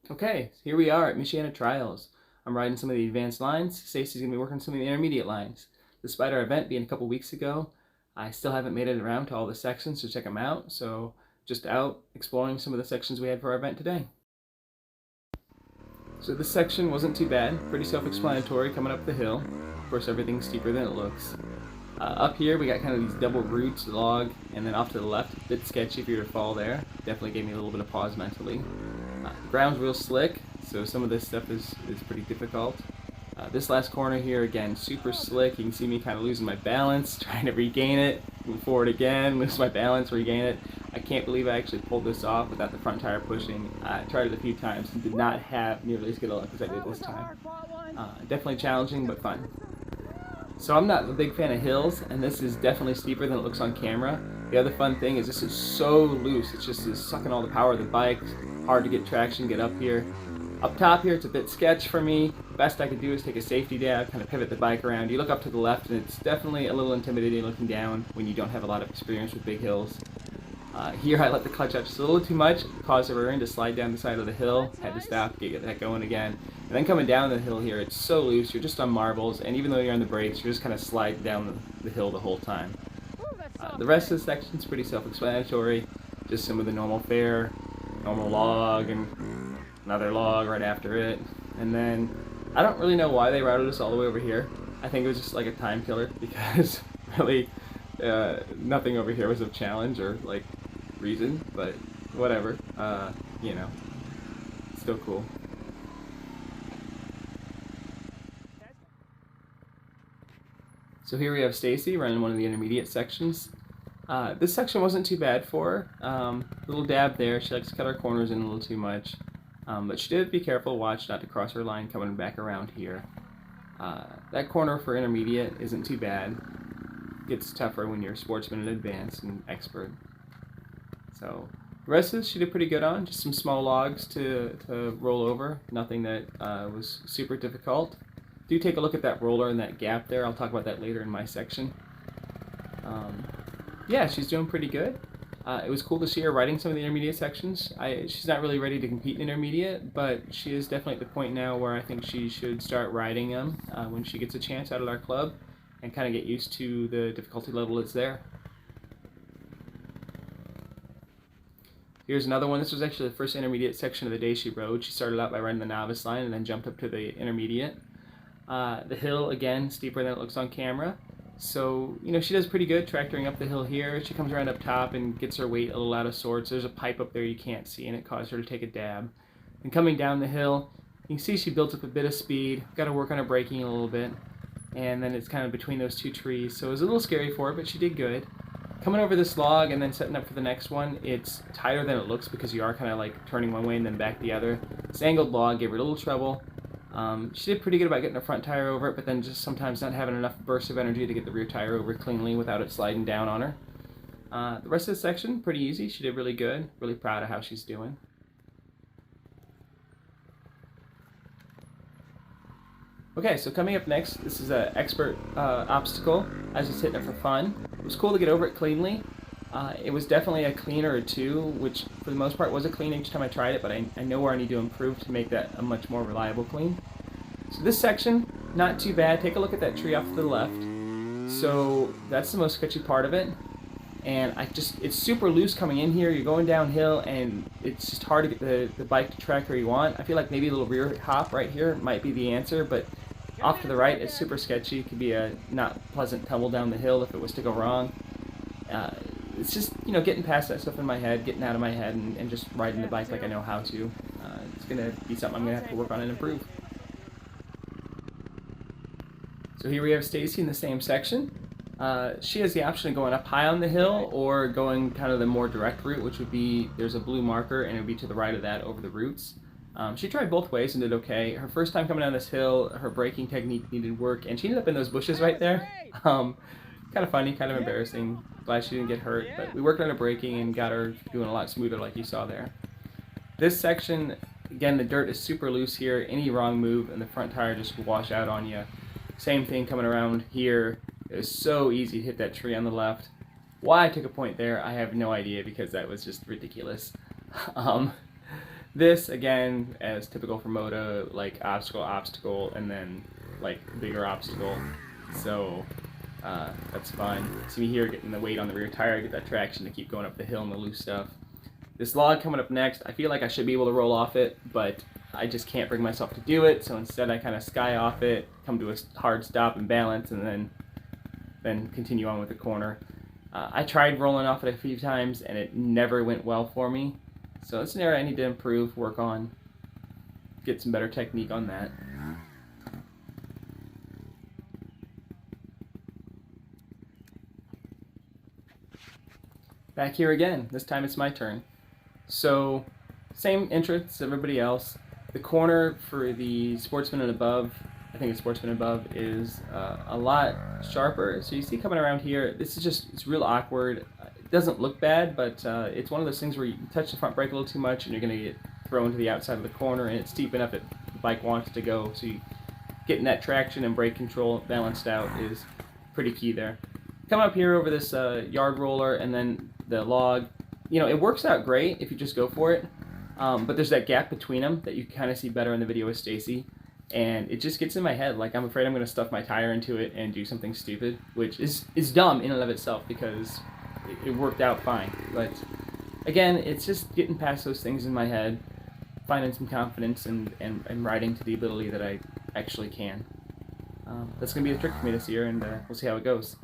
Okay, here we are at Michiana Trials. I'm riding some of the advanced lines. Stacey's going to be working some of the intermediate lines. Despite our event being a couple weeks ago, I still haven't made it around to all the sections to check them out, so just out exploring some of the sections we had for our event today. So this section wasn't too bad, pretty self-explanatory coming up the hill. Of course, everything's steeper than it looks. Up here we got kind of these double roots, log, and then off to the left, a bit sketchy if you were to fall there. Definitely gave me a little bit of pause mentally. The ground's real slick, so some of this stuff is pretty difficult. This last corner here, again, super slick. You can see me kind of losing my balance, trying to regain it, move forward again, lose my balance, regain it. I can't believe I actually pulled this off without the front tire pushing. I tried it a few times and did not have nearly as good a luck as I did this time. Definitely challenging, but fun. So I'm not a big fan of hills, and this is definitely steeper than it looks on camera. The other fun thing is this is so loose. It's just sucking all the power of the bike. Hard to get traction, get up here. Up top here, it's a bit sketch for me. The best I could do is take a safety dab, kind of pivot the bike around. You look up to the left, and it's definitely a little intimidating looking down when you don't have a lot of experience with big hills. Here I let the clutch out just a little too much, caused the rear end to slide down the side of the hill. Had to stop, get that going again. And then coming down the hill here, it's so loose, you're just on marbles, and even though you're on the brakes, you're just kind of sliding down the hill the whole time. The rest of the section is pretty self-explanatory, just some of the normal fare, normal log, and another log right after it. And then, I don't really know why they routed us all the way over here. I think it was just like a time killer, because really, nothing over here was a challenge or like reason, but whatever, you know, still cool. So here we have Stacey running one of the intermediate sections. This section wasn't too bad for her. Little dab there. She likes to cut her corners in a little too much. But she did be careful, watch not to cross her line coming back around here. That corner for intermediate isn't too bad. Gets tougher when you're a sportsman in advance and expert. So the rest of this she did pretty good on. Just some small logs to roll over. Nothing that was super difficult. Do take a look at that roller and that gap there. I'll talk about that later in my section. Yeah, she's doing pretty good. It was cool to see her riding some of the intermediate sections. She's not really ready to compete in intermediate, but she is definitely at the point now where I think she should start riding them when she gets a chance out at our club and kind of get used to the difficulty level that's there. Here's another one. This was actually the first intermediate section of the day she rode. She started out by riding the novice line and then jumped up to the intermediate. The hill, again, steeper than it looks on camera. So, you know, she does pretty good tractoring up the hill here. She comes around up top and gets her weight a little out of sorts. There's a pipe up there you can't see, and it caused her to take a dab. And coming down the hill, you can see she built up a bit of speed. Got to work on her braking a little bit. And then it's kind of between those two trees. So it was a little scary for her, but she did good. Coming over this log and then setting up for the next one, it's tighter than it looks because you are kind of like turning one way and then back the other. This angled log gave her a little trouble. She did pretty good about getting her front tire over it, but then just sometimes not having enough burst of energy to get the rear tire over cleanly without it sliding down on her. The rest of the section, pretty easy. She did really good. Really proud of how she's doing. Okay, so coming up next, this is an expert obstacle. I was just hitting it for fun. It was cool to get over it cleanly. It was definitely a clean or two, which for the most part was a clean each time I tried it, but I know where I need to improve to make that a much more reliable clean. So this section, not too bad. Take a look at that tree off to the left. So that's the most sketchy part of it. And it's super loose coming in here. You're going downhill, and it's just hard to get the bike to track where you want. I feel like maybe a little rear hop right here might be the answer, but off to the right, it's super sketchy. It could be a not pleasant tumble down the hill if it was to go wrong. It's just, you know, getting past that stuff in my head, getting out of my head, and just riding the bike like I know how to. It's going to be something I'm going to have to work on and improve. So here we have Stacey in the same section. She has the option of going up high on the hill or going kind of the more direct route, which would be, there's a blue marker, and it would be to the right of that over the roots. She tried both ways and did okay. Her first time coming down this hill, her braking technique needed work, and she ended up in those bushes right there. Kind of funny, kind of embarrassing. Glad she didn't get hurt, but we worked on her braking and got her doing a lot smoother like you saw there. This section, again, the dirt is super loose here. Any wrong move and the front tire just will wash out on you. Same thing coming around here. It was so easy to hit that tree on the left. Why I took a point there, I have no idea, because that was just ridiculous. This, again, as typical for Moto, like obstacle, obstacle, and then like bigger obstacle. So that's fine. See me here getting the weight on the rear tire, get that traction to keep going up the hill and the loose stuff. This log coming up next, I feel like I should be able to roll off it, but I just can't bring myself to do it, so instead I kind of sky off it, come to a hard stop and balance, and then continue on with the corner. I tried rolling off it a few times, and it never went well for me. So that's an area I need to improve, work on, get some better technique on that. Back here again, this time it's my turn. So, same entrance as everybody else. The corner for the Sportsman and Above, I think it's Sportsman and Above, is a lot sharper. So you see coming around here, this is just, it's real awkward. It doesn't look bad, but it's one of those things where you touch the front brake a little too much and you're going to get thrown to the outside of the corner, and it's steep enough that the bike wants to go. So getting that traction and brake control balanced out is pretty key there. Come up here over this yard roller and then the log. You know, it works out great if you just go for it, but there's that gap between them that you kind of see better in the video with Stacey, and it just gets in my head. Like, I'm afraid I'm going to stuff my tire into it and do something stupid, which is dumb in and of itself because it worked out fine. But again, it's just getting past those things in my head, finding some confidence, and riding to the ability that I actually can. That's going to be a trick for me this year, and we'll see how it goes.